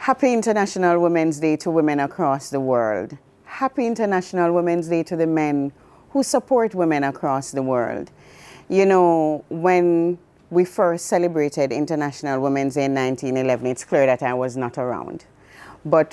Happy International Women's Day to women across the world. Happy International Women's Day to the men who support women across the world. You know, when we first celebrated International Women's Day in 1911, it's clear that I was not around. But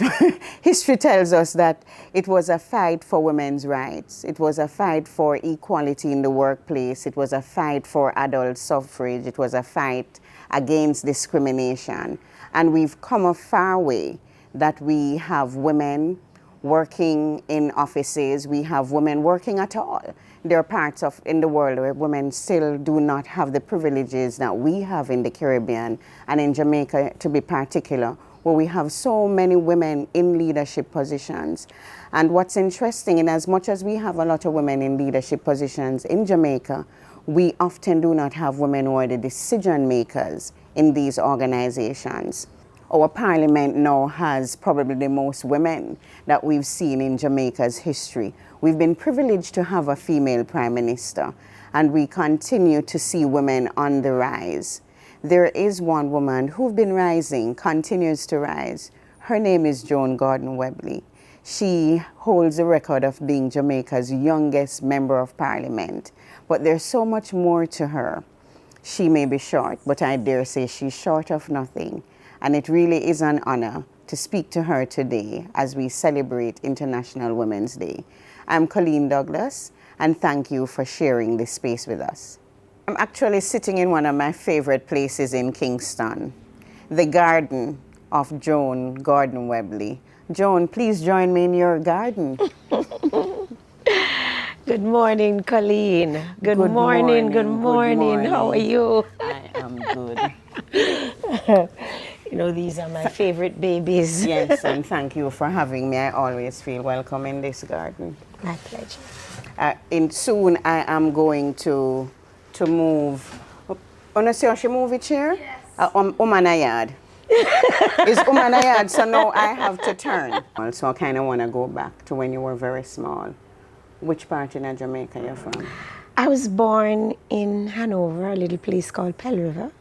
history tells us that it was a fight for women's rights. It was a fight for equality in the workplace. It was a fight for adult suffrage. It was a fight against discrimination. And we've come a far way that we have women working in offices. We have women working at all. There are parts in the world where women still do not have the privileges that we have in the Caribbean and in Jamaica, to be particular, where we have so many women in leadership positions. And what's interesting, in as much as we have a lot of women in leadership positions in Jamaica, we often do not have women who are the decision makers in these organizations. Our parliament now has probably the most women that we've seen in Jamaica's history. We've been privileged to have a female prime minister, and we continue to see women on the rise. There is one woman who's been rising, continues to rise. Her name is Joan Gordon-Webley. She holds the record of being Jamaica's youngest member of parliament, but there's so much more to her. She may be short, but I dare say she's short of nothing. And it really is an honor to speak to her today as we celebrate International Women's Day. I'm Coleen Douglas, and thank you for sharing this space with us. I'm actually sitting in one of my favorite places in Kingston, the garden of Joan Gordon-Webley. Joan, please join me in your garden. Good morning, Coleen. Good morning. How are you? I am good. You know, these are my favorite babies. Yes, and thank you for having me. I always feel welcome in this garden. My pleasure. Soon I am going to move. Wanna see how she move it here? Yes. Umanayad. It's Umanayad, so now I have to turn. So I kind of want to go back to when you were very small. Which part in Jamaica you're from? I was born in Hanover, a little place called Pell River.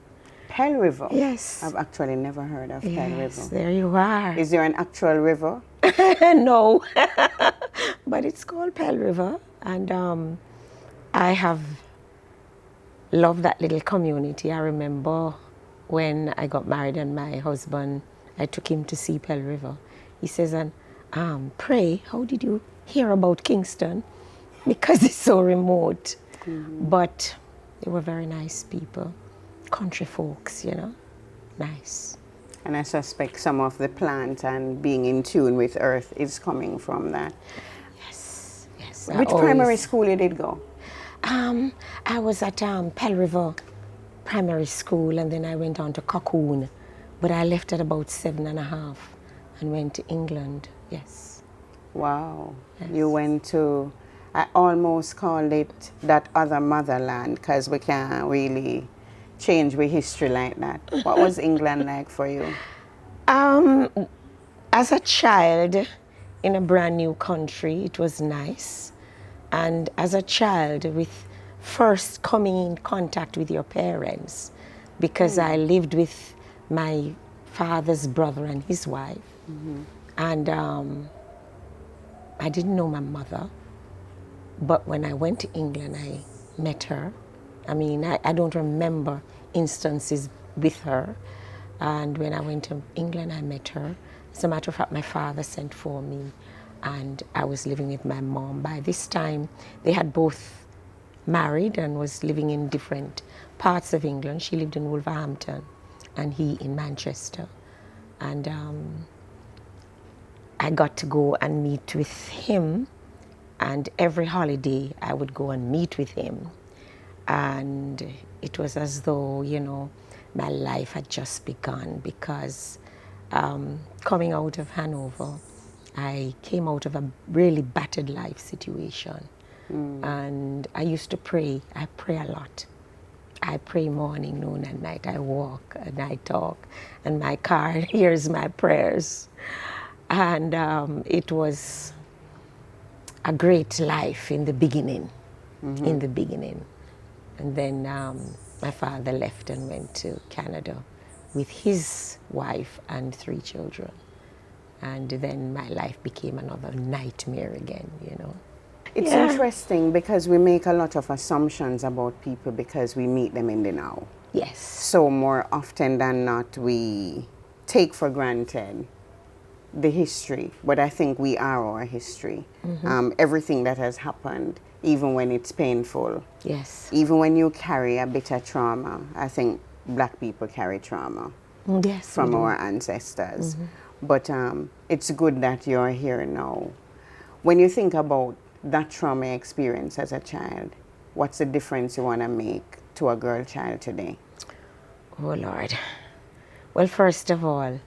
Pell River? Yes. I've actually never heard of Pell River. Yes, there you are. Is there an actual river? No, but it's called Pell River, and I have loved that little community. I remember when I got married and my husband, I took him to see Pell River. He says, and pray, how did you hear about Kingston? Because it's so remote. Mm-hmm. But they were very nice people, country folks, you know, nice. And I suspect some of the plant and being in tune with earth is coming from that. Yes. Which primary school you did go? I was at Pell River Primary School, and then I went on to Coleen, but I left at about 7.5 and went to England, yes. Wow. Yes. You went to, I almost call it that other motherland, because we can't really change with history like that. What was England like for you? As a child in a brand new country, it was nice. And as a child, with first coming in contact with your parents, because I lived with my father's brother and his wife. Mm-hmm. And I didn't know my mother, but when I went to England, I met her. I mean, I don't remember instances with her. And when I went to England, I met her. As a matter of fact, my father sent for me, and I was living with my mom. By this time, they had both married and was living in different parts of England. She lived in Wolverhampton, and he in Manchester. And I got to go and meet with him, and every holiday I would go and meet with him. And it was as though, you know, my life had just begun, because coming out of Hanover, I came out of a really battered life situation. And I used to pray. I pray a lot. I pray morning, noon, and night. I walk and I talk, and my car hears my prayers. And it was a great life in the beginning, And then my father left and went to Canada with his wife and 3 children. And then my life became another nightmare again, you know. It's interesting because we make a lot of assumptions about people because we meet them in the now. Yes. So more often than not, we take for granted the history, but I think we are our history. Everything that has happened, even when it's painful. Yes. Even when you carry a bit of trauma, I think Black people carry trauma Yes, from our ancestors. But it's good that you're here now. When you think about that trauma experience as a child, what's the difference you want to make to a girl child today? Oh, Lord. Well, first of all,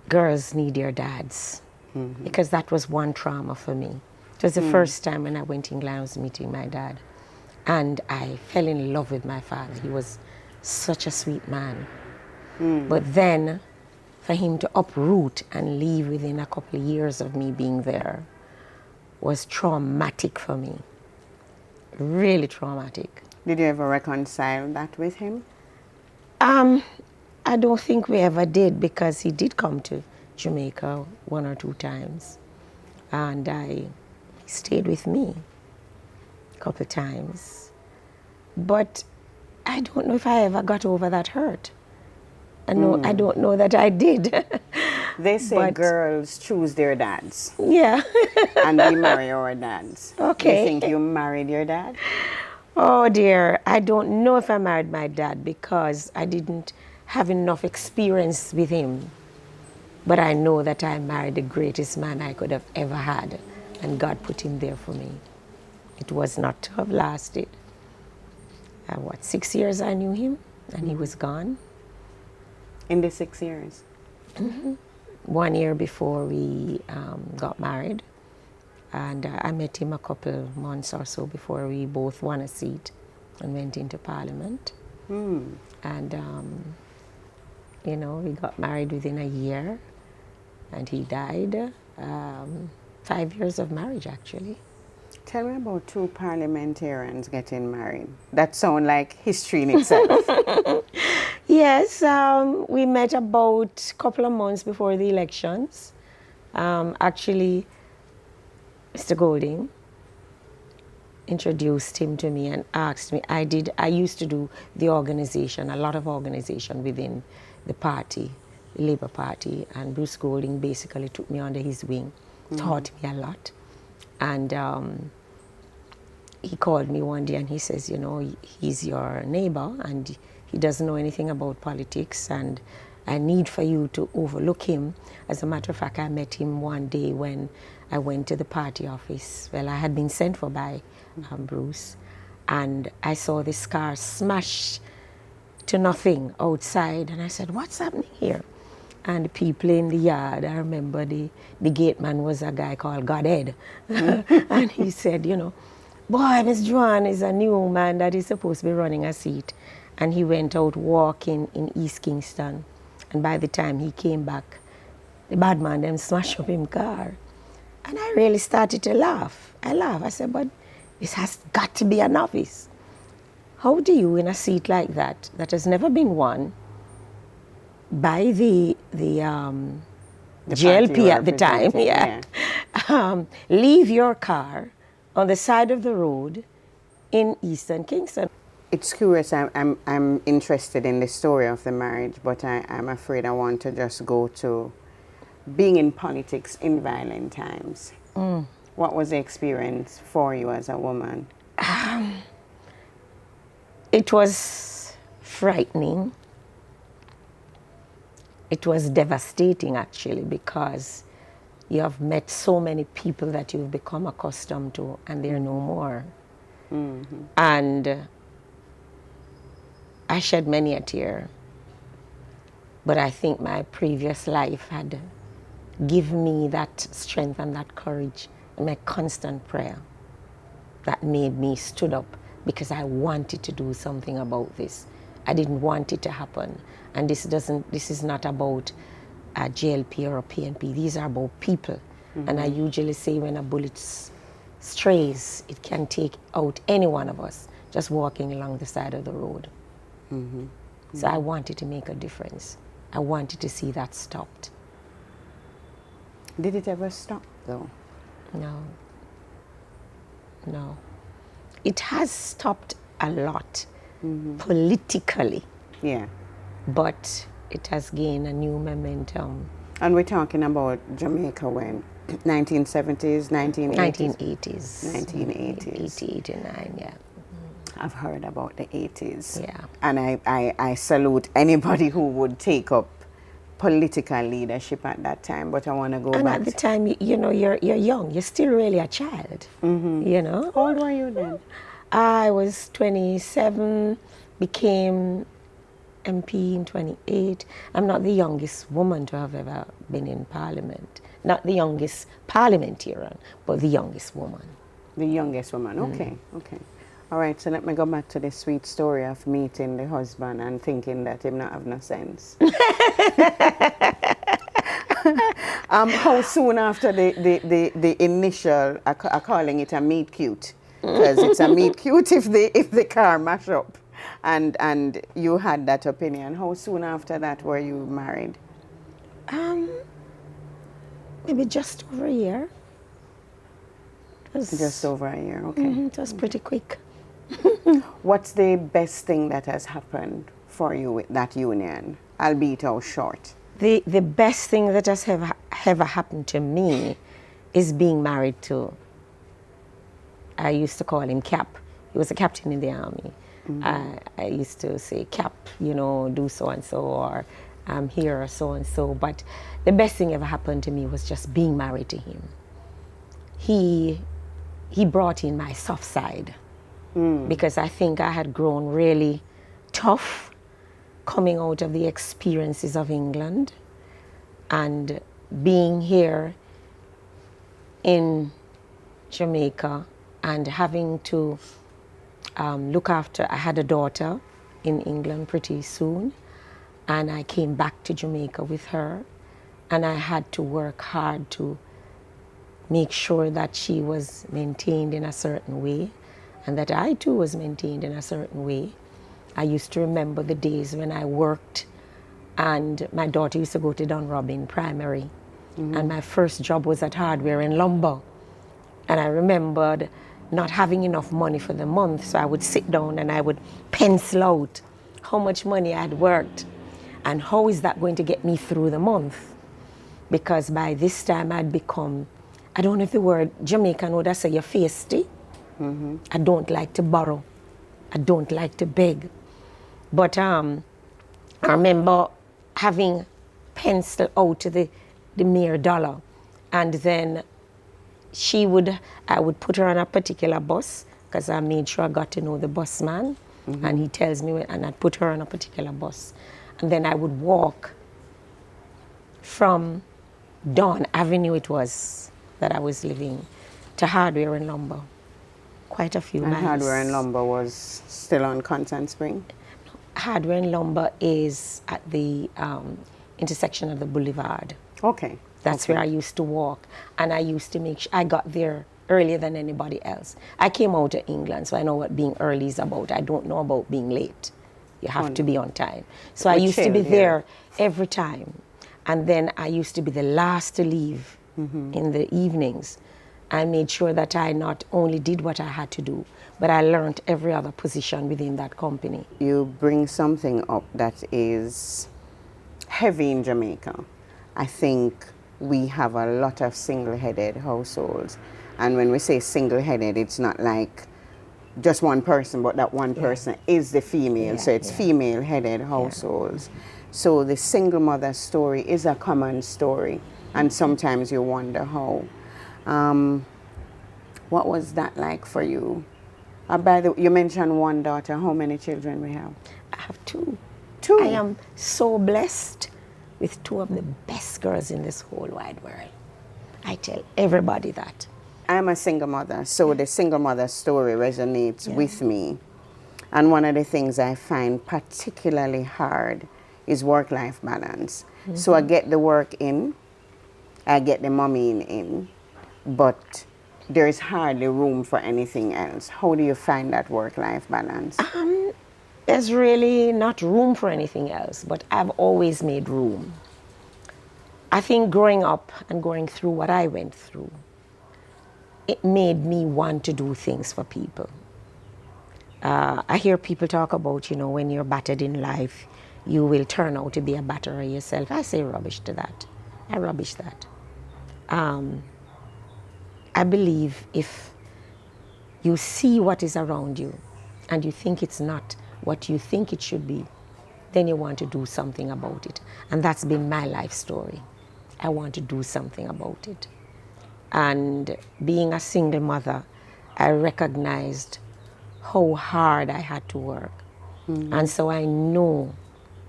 girls need their dads, because that was one trauma for me. It was the first time when I went to England, I was meeting my dad, and I fell in love with my father. He was such a sweet man. But then, for him to uproot and leave within a couple of years of me being there was traumatic for me. Really traumatic. Did you ever reconcile that with him? I don't think we ever did, because he did come to Jamaica 1 or 2 times, and he stayed with me a couple of times. But I don't know if I ever got over that hurt. I don't know that I did. They say girls choose their dads. Yeah. And we marry our dads. Okay. Do you think you married your dad? Oh dear, I don't know if I married my dad because I didn't have enough experience with him. But I know that I married the greatest man I could have ever had, and God put him there for me. It was not to have lasted. 6 years I knew him, and he was gone. In the 6 years? 1 year before we got married. And I met him a couple months or so before we both won a seat and went into Parliament. And, you know, we got married within a year, and he died. 5 years of marriage, actually. Tell me about 2 parliamentarians getting married. That sounds like history in itself. Yes, we met about a couple of months before the elections. Actually, Mr. Golding introduced him to me and asked me. I used to do the organization, a lot of organization within the party, the Labour Party, and Bruce Golding basically took me under his wing, taught me a lot. And he called me one day and he says, you know, he's your neighbor and he doesn't know anything about politics, and I need for you to overlook him. As a matter of fact, I met him one day when I went to the party office. Well, I had been sent for by Bruce, and I saw this car smashed to nothing outside, and I said, what's happening here? And the people in the yard, I remember the gate man was a guy called Godhead. And he said, you know, boy, Miss Joan is a new man that is supposed to be running a seat. And he went out walking in East Kingston. And by the time he came back, the bad man them smashed up him car. And I really started to laugh. I laughed. I said, but this has got to be an office. How do you, in a seat like that has never been won by the GLP at the time, leave your car on the side of the road in Eastern Kingston? It's curious. I'm interested in the story of the marriage, but I'm afraid I want to just go to being in politics in violent times. What was the experience for you as a woman? It was frightening. It was devastating, actually, because you have met so many people that you've become accustomed to, and they're no more. And I shed many a tear. But I think my previous life had given me that strength and that courage and my constant prayer that made me stood up, because I wanted to do something about this. I didn't want it to happen. And this is not about a JLP or a PNP. These are about people. And I usually say when a bullet strays, it can take out any one of us just walking along the side of the road. So I wanted to make a difference. I wanted to see that stopped. Did it ever stop though? No. No. It has stopped a lot politically, Yeah. but it has gained a new momentum. And we're talking about Jamaica when? 1970s, 1980s? 1980s. 1980s. 80, 89, yeah. I've heard about the 80s. Yeah. And I salute anybody who would take up political leadership at that time, but I want to go And back. at the time, you know, you're young. You're still really a child, you know. How old were you then? I was 27, became MP in 28. I'm not the youngest woman to have ever been in Parliament. Not the youngest parliamentarian, but the youngest woman. The youngest woman. Okay, okay. All right, so let me go back to the sweet story of meeting the husband and thinking that him not have no sense. How soon after the initial, I calling it a meet cute, because it's a meet cute if the car mash up, and you had that opinion. How soon after that were you married? Maybe just over a year. Just over a year, okay. It was pretty quick. What's the best thing that has happened for you with that union, albeit how short? The best thing that has ever happened to me is being married to, I used to call him Cap. He was a captain in the army. I used to say, Cap, you know, do so and so, or I'm here, or so and so. But the best thing ever happened to me was just being married to him. He brought in my soft side, because I think I had grown really tough coming out of the experiences of England and being here in Jamaica and having to look after. I had a daughter in England pretty soon, and I came back to Jamaica with her, and I had to work hard to make sure that she was maintained in a certain way and that I too was maintained in a certain way. I used to remember the days when I worked and my daughter used to go to Dunrobin Primary, and my first job was at Hardware and Lumber. And I remembered not having enough money for the month, so I would sit down and I would pencil out how much money I had worked and how is that going to get me through the month. Because by this time I'd become, I don't know if the word Jamaican would I say, you're feisty. I don't like to borrow. I don't like to beg. But I remember having penciled out the mere dollar, and then I would put her on a particular bus, because I made sure I got to know the busman, and he tells me, and I'd put her on a particular bus. And then I would walk from Dawn Avenue, it was, that I was living, to Hardware and Lumber. Quite a few miles. And Hardware and Lumber was still on Constant Spring? Hardware and Lumber is at the intersection of the boulevard. Okay. That's where I used to walk, and I used to make sure I got there earlier than anybody else. I came out of England, so I know what being early is about. I don't know about being late. You have to be on time. So I used to be there every time, and then I used to be the last to leave in the evenings. I made sure that I not only did what I had to do, but I learned every other position within that company. You bring something up that is heavy in Jamaica. I think we have a lot of single-headed households. And when we say single-headed, it's not like just one person, but that one person is the female. So it's female-headed households. So the single mother story is a common story. And sometimes you wonder how. What was that like for you? By the way, you mentioned one daughter. How many children we have? I have two. Two? I am so blessed with two of the best girls in this whole wide world. I tell everybody that. I'm a single mother, so the single mother story resonates with me. And one of the things I find particularly hard is work-life balance. So I get the work in, I get the mommy in, but there is hardly room for anything else. How do you find that work-life balance? there's really not room for anything else, but I've always made room. I think growing up and going through what I went through, it made me want to do things for people. I hear people talk about, when you're battered in life, you will turn out to be a batterer yourself. I say rubbish to that. I rubbish that. I believe if you see what is around you and you think it's not what you think it should be, then you want to do something about it. And that's been my life story. I want to do something about it. And being a single mother, I recognized how hard I had to work. Mm-hmm. And so I know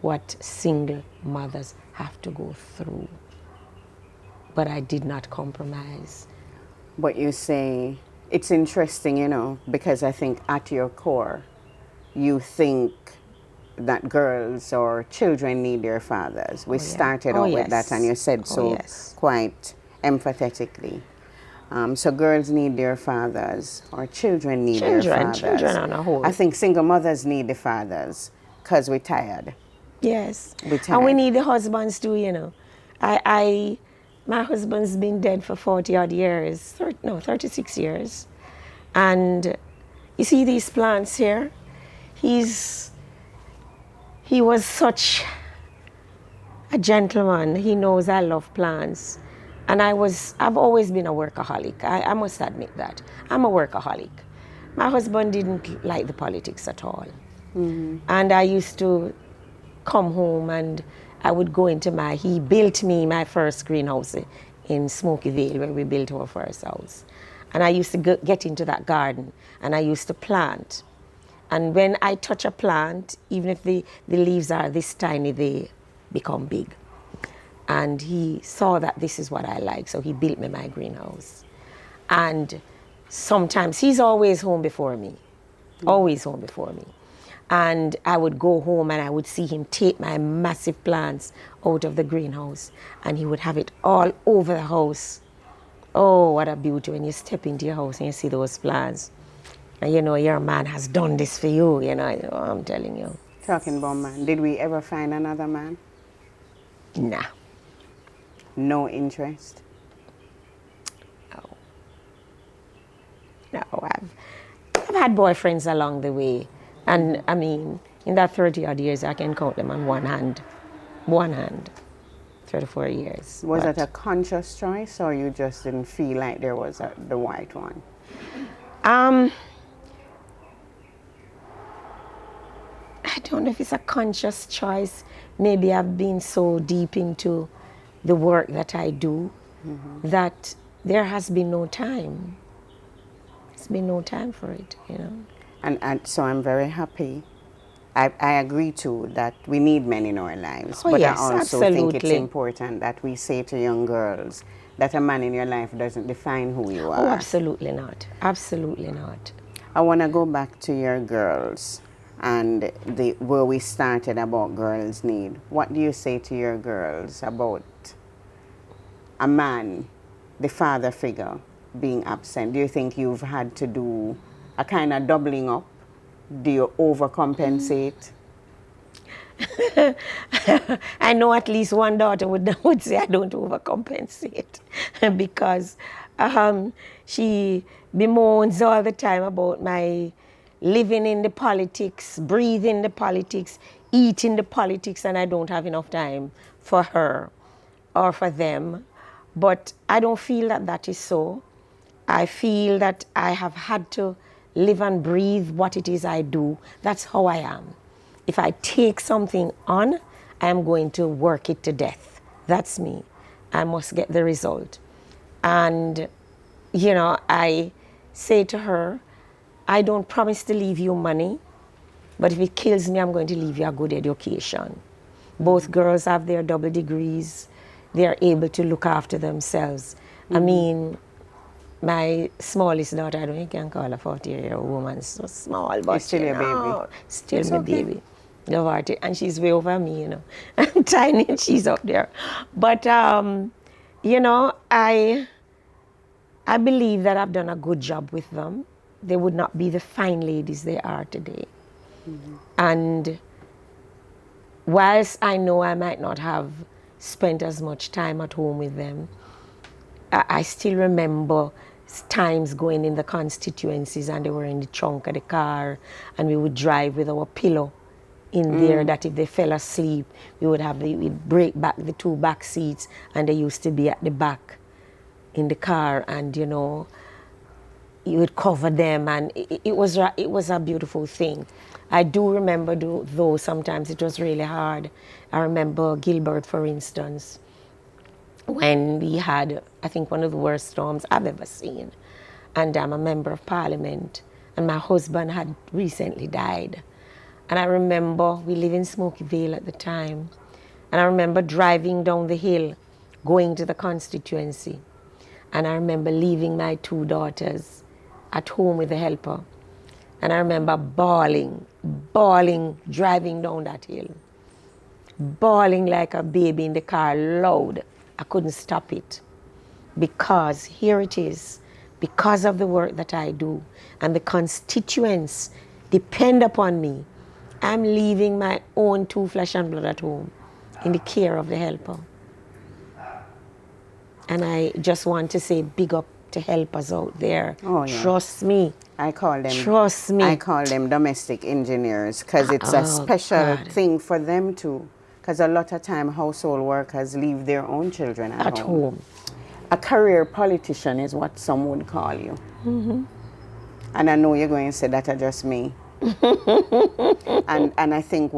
what single mothers have to go through. But I did not compromise. But you say, it's interesting, because I think at your core, you think that girls or children need their fathers. We started out with that, and you said so quite emphatically. So girls need their fathers, or children need their fathers. Children on a whole. I think single mothers need the fathers because we're tired. Yes. We're tired. And we need the husbands too, My husband's been dead for 40 odd years, 36 years. And you see these plants here? He was such a gentleman. He knows I love plants. And I've always been a workaholic. I must admit that. I'm a workaholic. My husband didn't like the politics at all. Mm-hmm. And I used to come home and I would go into he built me my first greenhouse in Smoky Vale, where we built our first house. And I used to get into that garden and I used to plant. And when I touch a plant, even if the leaves are this tiny, they become big. And he saw that this is what I like, so he built me my greenhouse. And sometimes, he's always home before me, always home before me. And I would go home and I would see him take my massive plants out of the greenhouse and he would have it all over the house. Oh, what a beauty when you step into your house and you see those plants. And your man has done this for you, I'm telling you. Talking about man, did we ever find another man? Nah. No interest? No, I've had boyfriends along the way. And I mean, in that 30 odd years, I can count them on one hand, 34 years. Was it a conscious choice or you just didn't feel like there was the right one? I don't know if it's a conscious choice. Maybe I've been so deep into the work that I do that there has been no time. There's been no time for it, And so I'm very happy. I agree too that we need men in our lives. Oh, but yes, I also absolutely. think it's important that we say to young girls that a man in your life doesn't define who you are. Oh, absolutely not. Absolutely not. I want to go back to your girls and where we started about girls' need. What do you say to your girls about a man, the father figure, being absent? Do you think you've had to do a kind of doubling up? Do you overcompensate? I know at least one daughter would say I don't overcompensate because she bemoans all the time about my living in the politics, breathing the politics, eating the politics, and I don't have enough time for her or for them. But I don't feel that that is so. I feel that I have had to live and breathe what it is I do. That's how I am. If I take something on, I am going to work it to death. That's me. I must get the result. And, I say to her, I don't promise to leave you money, but if it kills me, I'm going to leave you a good education. Both girls have their double degrees. They are able to look after themselves. I mean, my smallest daughter, I don't think you can call a 40-year-old woman so small, but it's still a baby. Still my baby. Love her, and she's way over me, I'm tiny and she's up there. But, I believe that I've done a good job with them. They would not be the fine ladies they are today And whilst I know I might not have spent as much time at home with them, I still remember times going in the constituencies and they were in the trunk of the car and we would drive with our pillow in there, that if they fell asleep, we'd break back the two back seats and they used to be at the back in the car, and you know, you would cover them, and it was a beautiful thing. I do remember though sometimes it was really hard. I remember Gilbert, for instance, when we had, I think, one of the worst storms I've ever seen. And I'm a member of parliament, and my husband had recently died. And I remember, we lived in Smoky Vale at the time, and I remember driving down the hill, going to the constituency. And I remember leaving my two daughters at home with the helper. And I remember bawling, driving down that hill. Bawling like a baby in the car, loud. I couldn't stop it. Because here it is, because of the work that I do, and the constituents depend upon me, I'm leaving my own two flesh and blood at home in the care of the helper. And I just want to say big up to helpers out there. Oh, yeah. Trust me. I call them. Trust me. I call them domestic engineers because it's a special thing for them too. Because a lot of time household workers leave their own children at home. A career politician is what some would call you. And I know you're going to say that are just me. and I think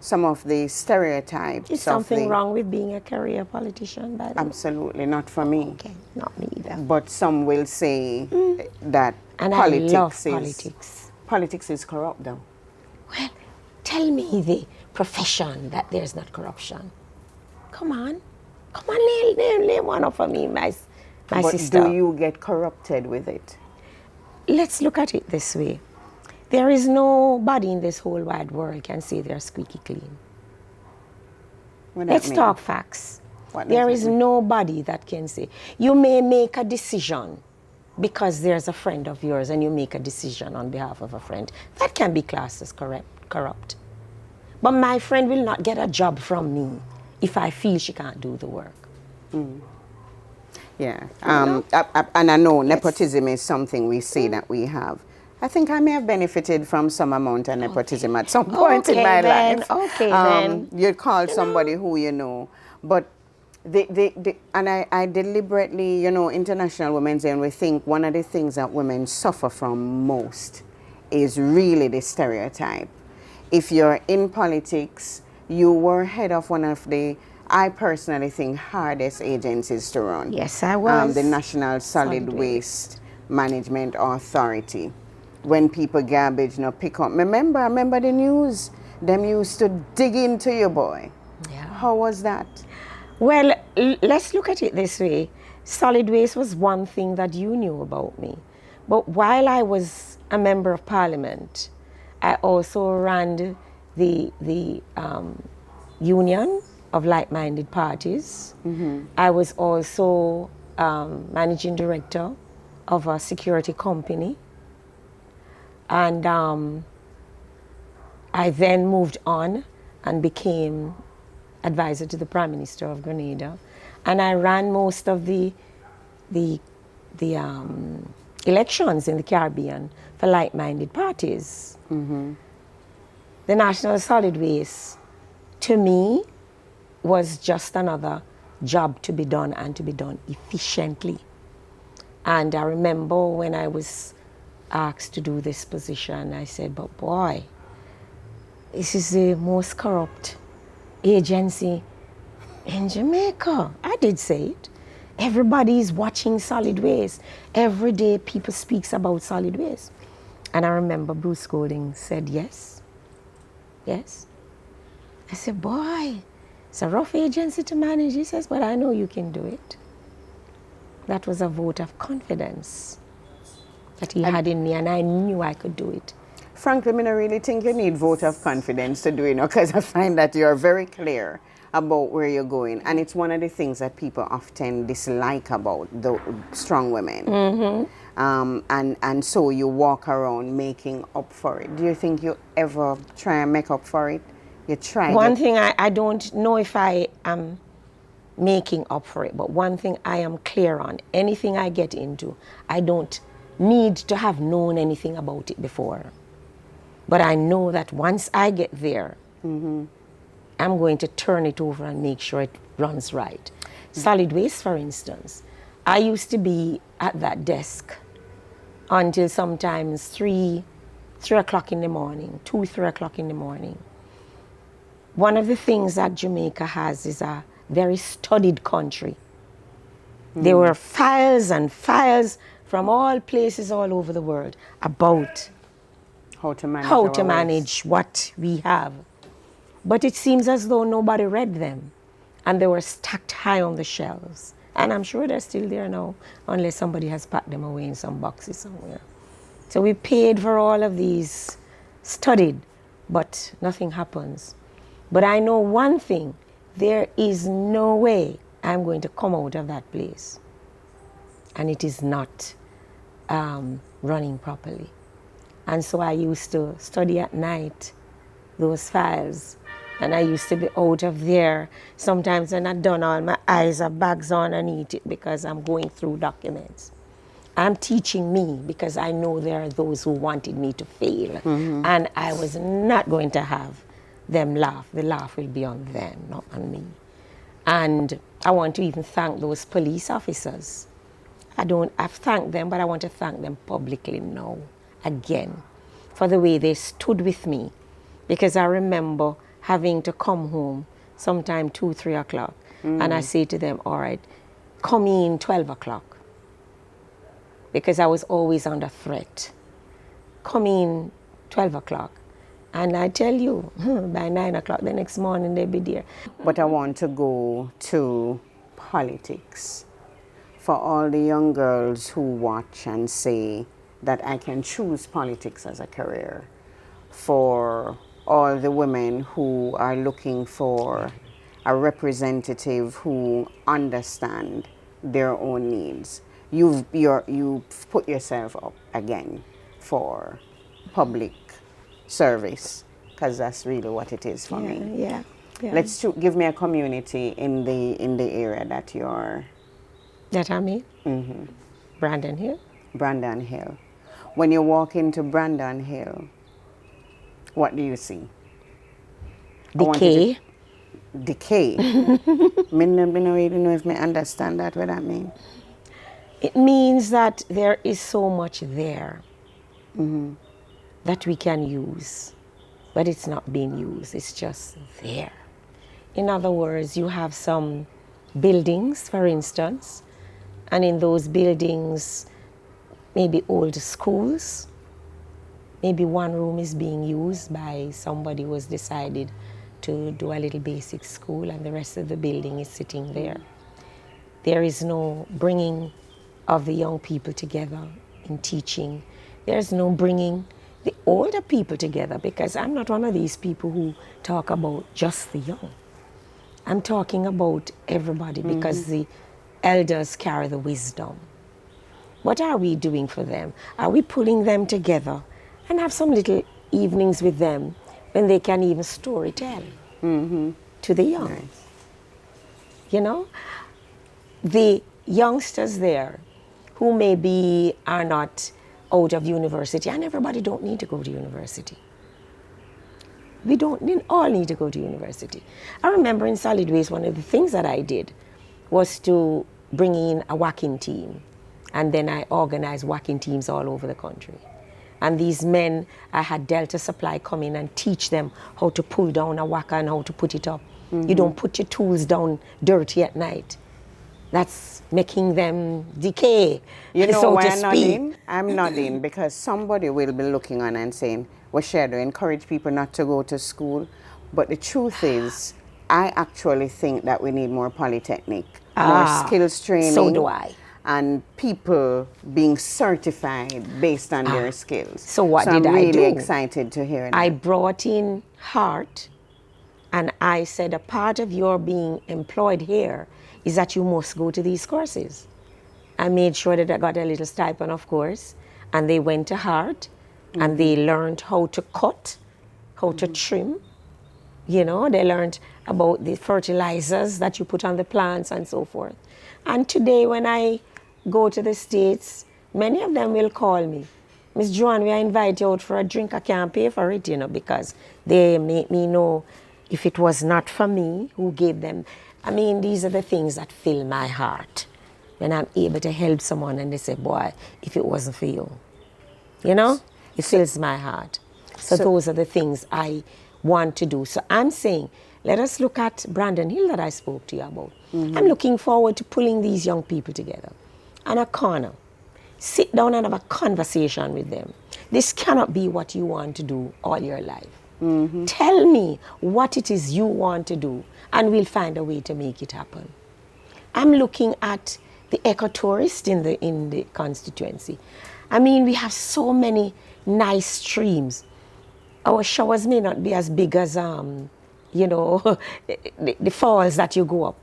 some of the stereotypes. Is something wrong with being a career politician, by the way? Absolutely not for me. Okay, not me either. But some will say that and I love politics. Politics is corrupt, though. Well, tell me the profession that there's not corruption. Come on, name one up for me, my sister. But do you get corrupted with it? Let's look at it this way. There is nobody in this whole wide world can say they're squeaky clean. Let's talk facts. There is nobody that can say. You may make a decision because there's a friend of yours and you make a decision on behalf of a friend. That can be classed as corrupt. But my friend will not get a job from me if I feel she can't do the work. Yeah. And I know nepotism is something we say that we have. I think I may have benefited from some amount of nepotism at some point in my life. Okay, then. You'd call somebody who you know. But I deliberately, International Women's Day, and we think one of the things that women suffer from most is really the stereotype. If you're in politics, you were head of one of the, I personally think, hardest agencies to run. Yes, I was. The National Solid Waste Management Authority. When people garbage pick up. I remember the news. Them used to dig into you, boy. Yeah. How was that? Well, let's look at it this way. Solid waste was one thing that you knew about me. But while I was a member of parliament, I also ran the union of like-minded parties. I was also managing director of a security company. And I then moved on and became advisor to the Prime Minister of Grenada. And I ran most of the elections in the Caribbean for like-minded parties. The National Solid Waste, to me, was just another job to be done and to be done efficiently. And I remember when I was asked to do this position, I said, but boy, this is the most corrupt agency in Jamaica. I did say it. Everybody is watching solid waste. Every day people speaks about solid waste. And I remember Bruce Golding said, yes. Yes. I said, boy, it's a rough agency to manage. He says, but I know you can do it. That was a vote of confidence that he had in me, and I knew I could do it. Frankly, I don't really think you need vote of confidence to do it, because I find that you're very clear about where you're going. And it's one of the things that people often dislike about the strong women. and so you walk around making up for it. Do you think you ever try and make up for it? You try. One thing I don't know if I am making up for it, but one thing I am clear on, anything I get into, I don't need to have known anything about it before. But I know that once I get there, I'm going to turn it over and make sure it runs right. Solid waste, for instance. I used to be at that desk until sometimes 3 o'clock in the morning, 2, 3 o'clock in the morning. One of the things that Jamaica has is a very studied country. There were files and files from all places all over the world about how to manage what we have. But it seems as though nobody read them, and they were stacked high on the shelves. And I'm sure they're still there now, unless somebody has packed them away in some boxes somewhere. So we paid for all of these, studied, but nothing happens. But I know one thing, there is no way I'm going to come out of that place and it is not running properly. And so I used to study at night, those files, and I used to be out of there. Sometimes when I'm done, all my eyes are bags on and eat it because I'm going through documents. I'm teaching me because I know there are those who wanted me to fail. And I was not going to have them laugh. The laugh will be on them, not on me. And I want to even thank those police officers. I've thanked them, but I want to thank them publicly now, again, for the way they stood with me. Because I remember having to come home sometime 2, 3 o'clock. And I say to them, all right, come in 12 o'clock. Because I was always under threat. Come in 12 o'clock. And I tell you, by 9 o'clock the next morning, they'll be there. But I want to go to politics. For all the young girls who watch and say that I can choose politics as a career. For all the women who are looking for a representative who understand their own needs. You've put yourself up again for public service, because that's really what it is for me. Yeah. Give me a community in the area that you're. That I mean? Brandon Hill. Brandon Hill. When you walk into Brandon Hill, what do you see? Decay. Decay. I don't really know if I understand that, what that means. It means that there is so much there that we can use, but it's not being used. It's just there. In other words, you have some buildings, for instance, and in those buildings, maybe old schools, maybe one room is being used by somebody who has decided to do a little basic school, and the rest of the building is sitting there. There is no bringing of the young people together in teaching. There's no bringing the older people together, because I'm not one of these people who talk about just the young. I'm talking about everybody, because the elders carry the wisdom. What are we doing for them? Are we pulling them together and have some little evenings with them when they can even story tell to the young? Nice. You know, the youngsters there who maybe are not out of university, and everybody don't need to go to university. We don't all need to go to university. I remember in solid waste, one of the things that I did was to bring in a whacking team, and then I organized whacking teams all over the country. And these men, I had Delta Supply come in and teach them how to pull down a whacker and how to put it up. You don't put your tools down dirty at night. That's making them decay, You know so why to I'm speak. nodding? I'm nodding because somebody will be looking on and saying, well, Shadow, encourage people not to go to school. But the truth is, I actually think that we need more polytechnic, more skills training. So do I. And people being certified based on their skills. So what did I'm I really do? excited to hear that. I brought in Hart, and I said a part of your being employed here is that you must go to these courses. I made sure that I got a little stipend, of course, and they went to heart, and they learned how to cut, how to trim. You know, they learned about the fertilizers that you put on the plants and so forth. And today when I go to the States, many of them will call me, Miss Joan, we invite you out for a drink. I can't pay for it, you know, because they make me know if it was not for me, who gave them. I mean, these are the things that fill my heart when I'm able to help someone and they say, boy, if it wasn't for you, you know, it fills my heart. So those are the things I want to do. So I'm saying, let us look at Brandon Hill that I spoke to you about. I'm looking forward to pulling these young people together on a corner. Sit down and have a conversation with them. This cannot be what you want to do all your life. Tell me what it is you want to do, and we'll find a way to make it happen. I'm looking at the ecotourist in the constituency. I mean, we have so many nice streams. Our showers may not be as big as, you know, the falls that you go up.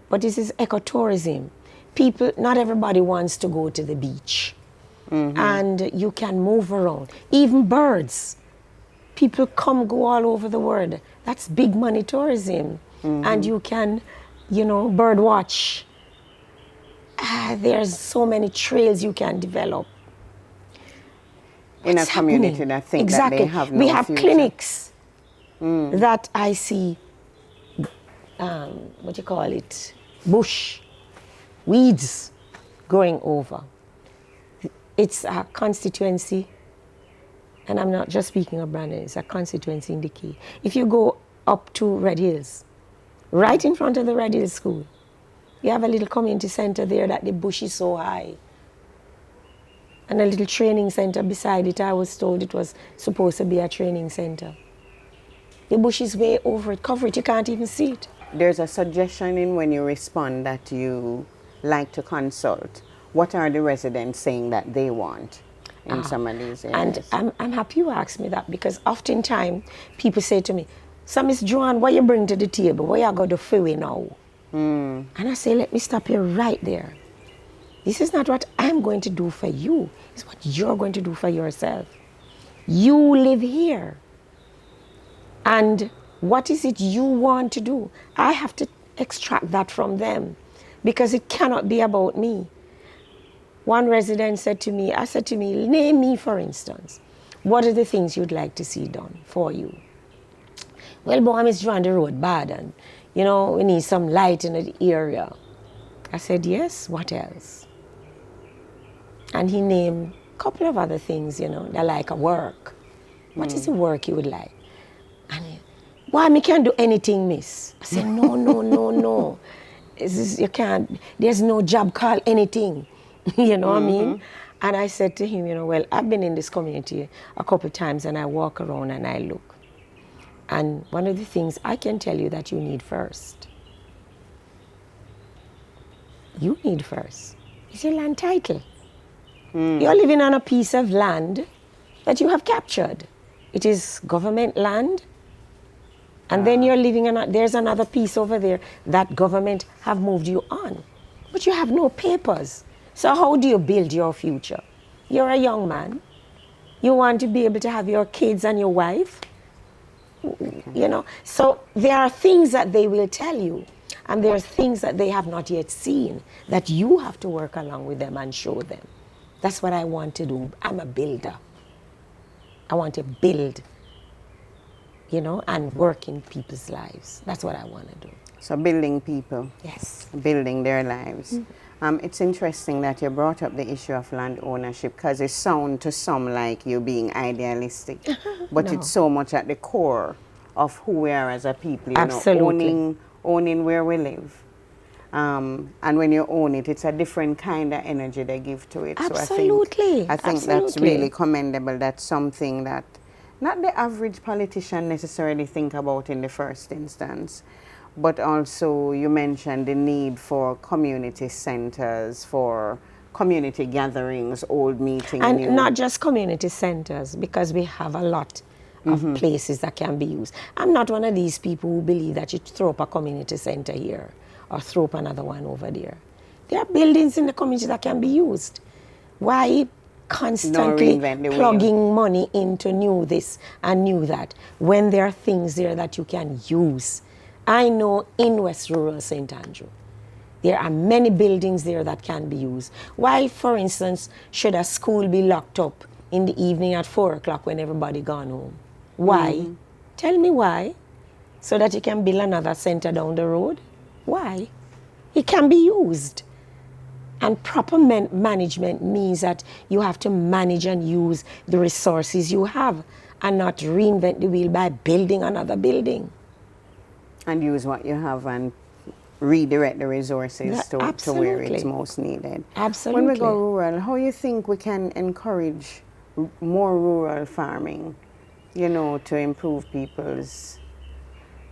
But this is ecotourism. People, not everybody wants to go to the beach. And you can move around. Even birds. People go all over the world. That's big money tourism. And you can, you know, bird watch. There's so many trails you can develop. In a community that think that they have no We have future. clinics that I see, what do you call it, bush, weeds growing over. It's a constituency, and I'm not just speaking of Brandon, it's a constituency in the Key. If you go up to Red Hills, right in front of the Red Hills School, you have a little community center there that the bush is so high. And a little training center beside it. I was told it was supposed to be a training center. The bush is way over it, cover it, you can't even see it. There's a suggestion in when you respond that you like to consult. What are the residents saying that they want in some of these areas? And I'm happy you asked me that, because oftentimes people say to me, so Miss Joan, what you bring to the table? What you got to do now? And I say, let me stop you right there. This is not what I'm going to do for you. It's what you're going to do for yourself. You live here. And what is it you want to do? I have to extract that from them, because it cannot be about me. One resident said to me, name me, for instance. What are the things you'd like to see done for you? Well, boy, Miss Joan, the road bad, and, you know, we need some light in the area. I said, yes, what else? And he named a couple of other things, you know, that like a work. What is the work you would like? And he, why, me can't do anything, miss? I said, no. You can't, there's no job called anything. You know what I mean? And I said to him, you know, well, I've been in this community a couple of times, and I walk around and I look. And one of the things I can tell you that you need first. You need first is your land title. You're living on a piece of land that you have captured. It is government land. And then you're living on, there's another piece over there that government have moved you on. But you have no papers. So how do you build your future? You're a young man. You want to be able to have your kids and your wife. You know, so there are things that they will tell you, and there are things that they have not yet seen that you have to work along with them and show them. That's what I want to do. I'm a builder. I want to build, you know, and work in people's lives. That's what I want to do. So building people. Yes. Building their lives. It's interesting that you brought up the issue of land ownership, because it sounds to some like you being idealistic, but No. it's so much at the core of who we are as a people. You Absolutely. know, owning where we live. And when you own it, it's a different kind of energy they give to it. Absolutely. So I think that's really commendable. That's something that not the average politician necessarily think about in the first instance. But also you mentioned the need for community centers, for community gatherings, old meetings. And not just community centers, because we have a lot of places that can be used. I'm not one of these people who believe that you throw up a community center here or throw up another one over there. There are buildings in the community that can be used. Why constantly reinvent the wheel. plugging money into new this and new that when there are things there that you can use? I know in West Rural St. Andrew, there are many buildings there that can be used. Why, for instance, should a school be locked up in the evening at 4 o'clock when everybody gone home? Why? Tell me why. So that you can build another center down the road? Why? It can be used. And proper management means that you have to manage and use the resources you have and not reinvent the wheel by building another building. And use what you have and redirect the resources to where it's most needed. Absolutely. When we go rural, how you think we can encourage more rural farming, you know, to improve people's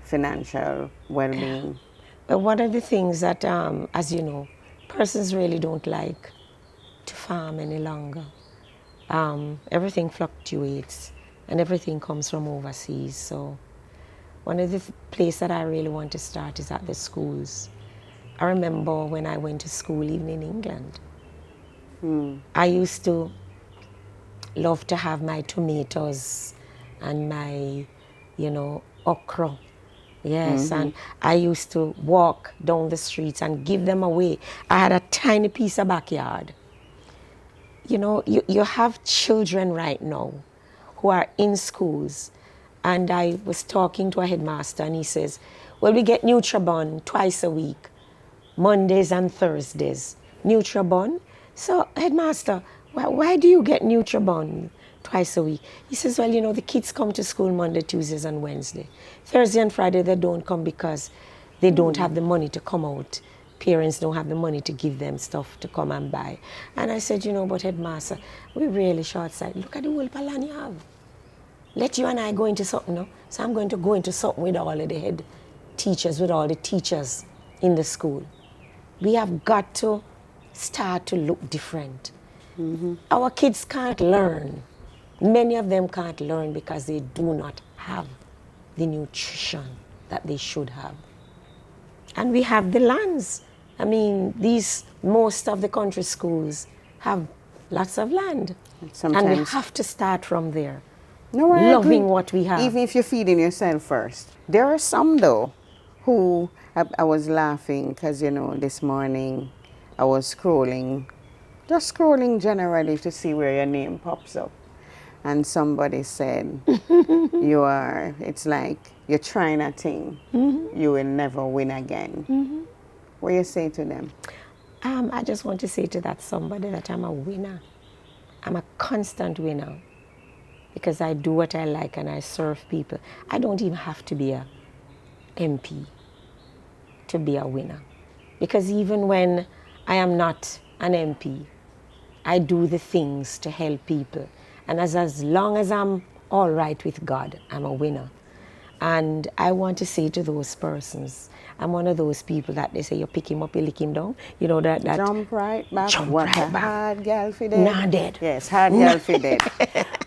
financial well-being? One of the things that, as you know, persons really don't like to farm any longer. Everything fluctuates and everything comes from overseas. So one of the places that I really want to start is at the schools. I remember when I went to school, even in England, I used to love to have my tomatoes and my, you know, okra. Yes, and I used to walk down the streets and give them away. I had a tiny piece of backyard. You know, you have children right now who are in schools. And I was talking to a headmaster and he says, well, we get Nutribon twice a week, Mondays and Thursdays. Nutribon? So, headmaster, why do you get Nutribon twice a week? He says, well, you know, the kids come to school Monday, Tuesdays, and Wednesday. Thursday and Friday, they don't come because they don't have the money to come out. Parents don't have the money to give them stuff to come and buy. And I said, you know, but headmaster, we're really short-sighted. Look at the whole plan you have. Let you and I go into something now. So I'm going to go into something with all of the head teachers, with all the teachers in the school. We have got to start to look different. Our kids can't learn. Many of them can't learn because they do not have the nutrition that they should have. And we have the lands. I mean, most of the country schools have lots of land. And we have to start from there. No, I loving agree. What we have. Even if you're feeding yourself first. There are some, though, who, I was laughing because, you know, this morning I was just scrolling generally to see where your name pops up. And somebody said, it's like you're trying a thing, you will never win again. What do you say to them? I just want to say to that somebody that I'm a winner. I'm a constant winner because I do what I like and I serve people. I don't even have to be a MP to be a winner. Because even when I am not an MP, I do the things to help people. And as long as I'm all right with God, I'm a winner. And I want to say to those persons, I'm one of those people that they say you pick him up, you lick him down. You know that jump right back. Jump what right a back. hard girl for dead. Not dead. Yes, hard girl for dead.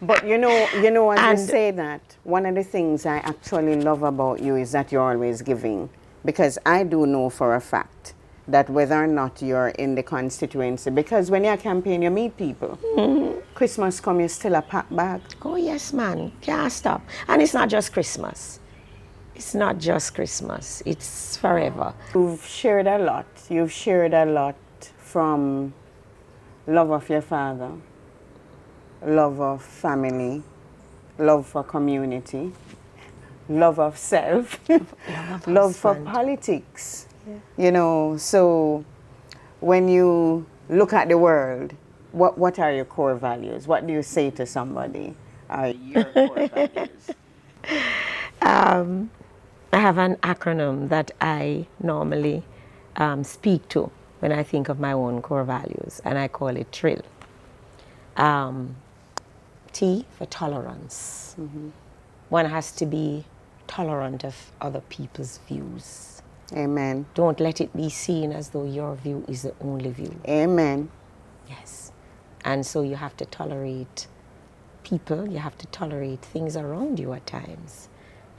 But you know, as you say that, one of the things I actually love about you is that you're always giving. Because I do know for a fact that whether or not you're in the constituency, because when you're campaigning, you meet people. Christmas come, you still a pack bag. Oh yes, man, can't stop. And it's not just Christmas. It's not just Christmas, it's forever. You've shared a lot. You've shared a lot from love of your father, love of family, love for community, love of self, love for politics. Yeah. You know, so when you look at the world, what are your core values? What do you say to somebody are your core values? I have an acronym that I normally speak to when I think of my own core values, and I call it TRILL. T for tolerance. One has to be tolerant of other people's views. Amen. Don't let it be seen as though your view is the only view. Amen. Yes. And so you have to tolerate people, you have to tolerate things around you at times.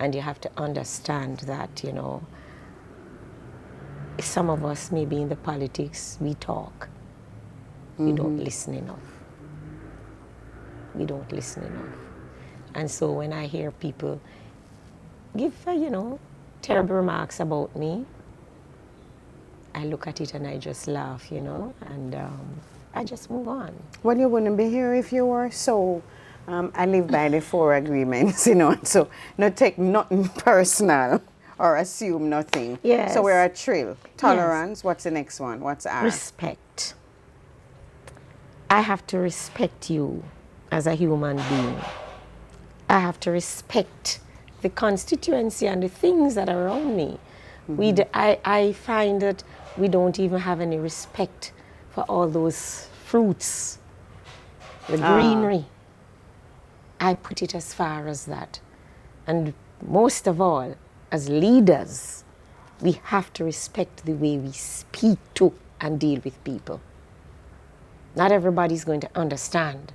And you have to understand that, you know, some of us, maybe in the politics, we talk. We don't listen enough. We don't listen enough. And so when I hear people give, terrible remarks about me, I look at it and I just laugh, and I just move on. Well, you wouldn't be here if you were. So I live by the 4 agreements, so not take nothing personal or assume nothing. Yes. So we're at trill. Tolerance. Yes. What's the next one? What's R? Respect. I have to respect you as a human being. I have to respect the constituency and the things that are around me. I find that we don't even have any respect for all those fruits, the greenery. I put it as far as that. And most of all, as leaders, we have to respect the way we speak to and deal with people. Not everybody's going to understand.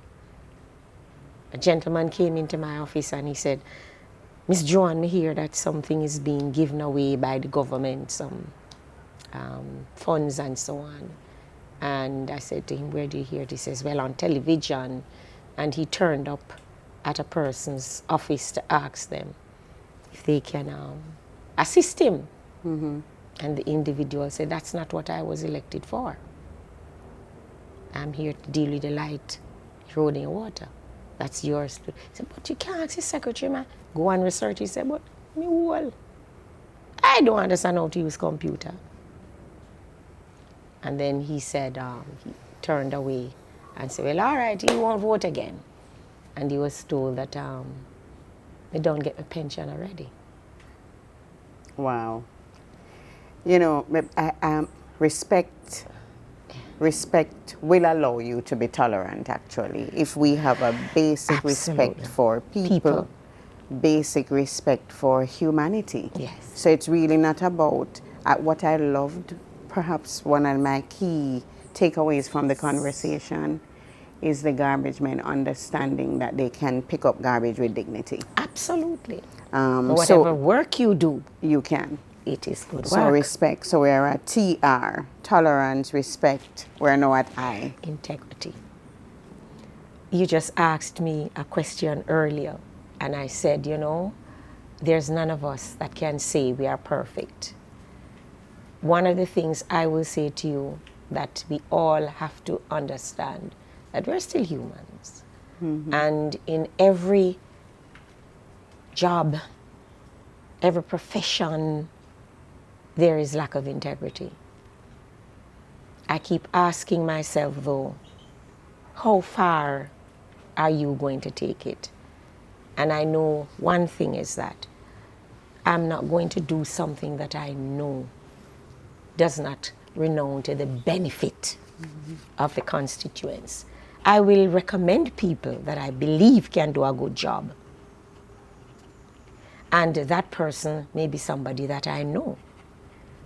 A gentleman came into my office and he said, Miss Joan, me hear that something is being given away by the government, some funds and so on. And I said to him, where do you hear it? He says, well, on television. And he turned up at a person's office to ask them if they can assist him. And the individual said, that's not what I was elected for. I'm here to deal with the light, road and water. That's yours. He said, but you can't ask the secretary, man. Go and research. He said, but me well, I don't understand how to use computer. And then he said, he turned away and said, well, all right, you won't vote again. And he was told that they don't get a pension already. Wow. Respect will allow you to be tolerant, actually. If we have a basic respect for people, basic respect for humanity. Yes. So it's really not about what I loved. Perhaps one of my key takeaways from the conversation is the garbage men understanding that they can pick up garbage with dignity. Absolutely. Whatever work you do, you can. It is good work. So respect. So we're at TR, tolerance, respect. We're now at I. Integrity. You just asked me a question earlier, and I said, there's none of us that can say we are perfect. One of the things I will say to you that we all have to understand that we're still humans. And in every job, every profession, there is lack of integrity. I keep asking myself, though, how far are you going to take it? And I know one thing is that I'm not going to do something that I know does not renown to the benefit of the constituents. I will recommend people that I believe can do a good job. And that person may be somebody that I know.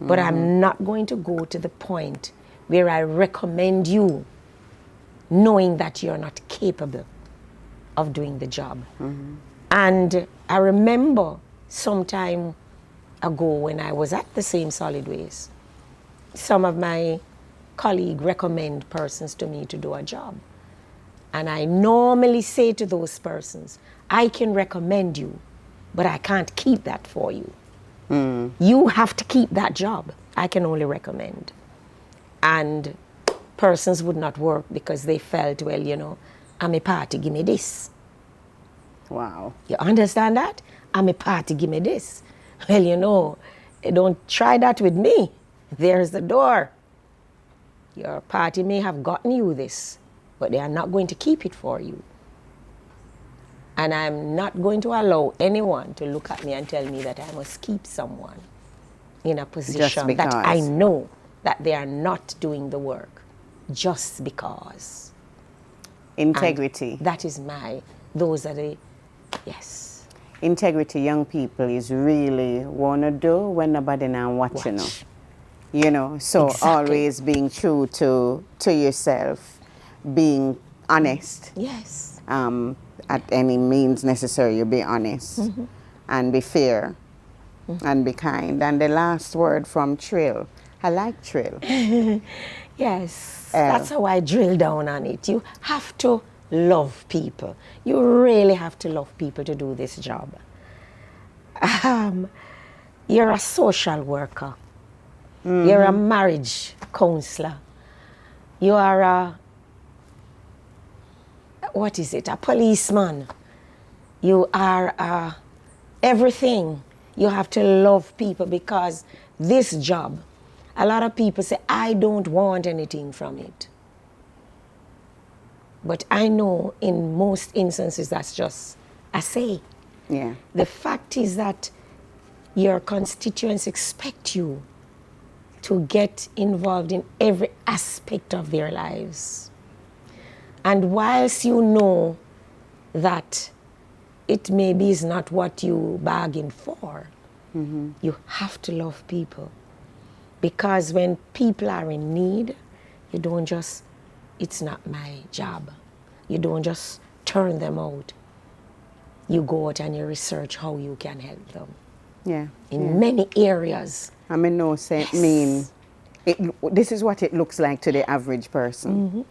But I'm not going to go to the point where I recommend you knowing that you're not capable of doing the job. And I remember some time ago when I was at the same solid waste, some of my colleagues recommend persons to me to do a job. And I normally say to those persons, I can recommend you, but I can't keep that for you. You have to keep that job. I can only recommend. And persons would not work because they felt, well, I'm a party, give me this. Wow. You understand that? I'm a party, give me this. Well, don't try that with me. There's the door. Your party may have gotten you this, but they are not going to keep it for you. And I'm not going to allow anyone to look at me and tell me that I must keep someone in a position that I know that they are not doing the work just because. Integrity. And that is those are the, yes. Integrity, young people, is really want to do when nobody now watching you. So Exactly. Always being true to yourself, being honest. Yes. At any means necessary, you be honest and be fair and be kind. And the last word from Trill, I like Trill. Yes, that's how I drill down on it. You have to love people. You really have to love people to do this job. You're a social worker. You're a marriage counselor. You are a, what is it, a policeman. You are everything. You have to love people because this job, a lot of people say, I don't want anything from it. But I know in most instances that's just a say. Yeah. The fact is that your constituents expect you to get involved in every aspect of their lives. And whilst you know that it maybe is not what you bargained for, you have to love people. Because when people are in need, you don't just, it's not my job. You don't just turn them out. You go out and you research how you can help them. Yeah. In many areas. I mean, no, say, Yes. this is what it looks like to the average person.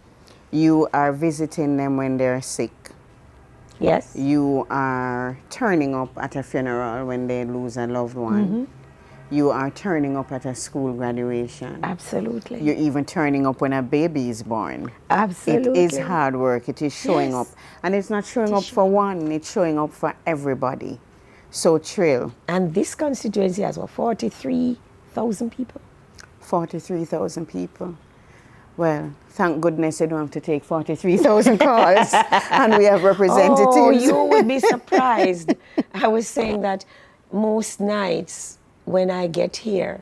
You are visiting them when they're sick. Yes. You are turning up at a funeral when they lose a loved one. You are turning up at a school graduation. Absolutely. You're even turning up when a baby is born. Absolutely. It is hard work. It is showing Yes. up. And it's not showing up for one, it's showing up for everybody. So Trill. And this constituency has what, 43,000 people? 43,000 people. Well, thank goodness you don't have to take 43,000 calls and we have representatives. Oh, you would be surprised. I was saying that most nights when I get here,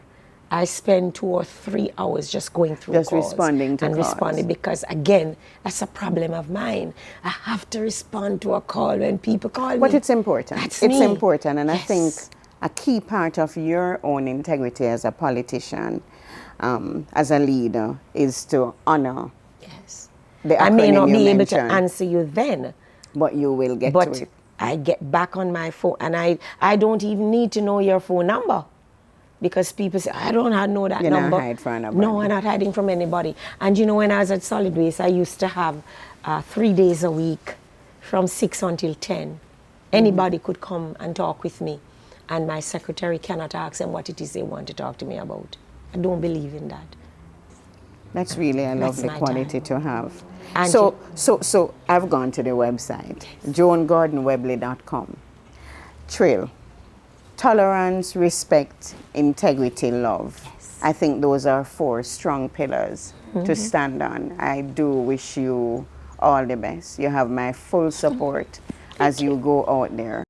I spend 2 or 3 hours just going through Just calls responding to and calls. responding because, again, that's a problem of mine. I have to respond to a call when people call me. But it's important. That's It's me. important, and I Yes. think a key part of your own integrity as a politician, as a leader, is to honor Yes. the I may acronym not you be able to mentioned, answer you then, but you will get to but it. I get back on my phone and I don't even need to know your phone number. Because people say, I don't know that You're not number. hide from nobody. No, I'm not hiding from anybody. And you know, when I was at Solid Waste, I used to have 3 days a week from 6 until 10. Anybody could come and talk with me. And my secretary cannot ask them what it is they want to talk to me about. I don't believe in that. That's really a That's lovely my quality time. to have. And So I've gone to the website, joangordonwebley.com. Trill. Tolerance, respect, integrity, love. Yes. I think those are 4 strong pillars to stand on. I do wish you all the best. You have my full support as you go out there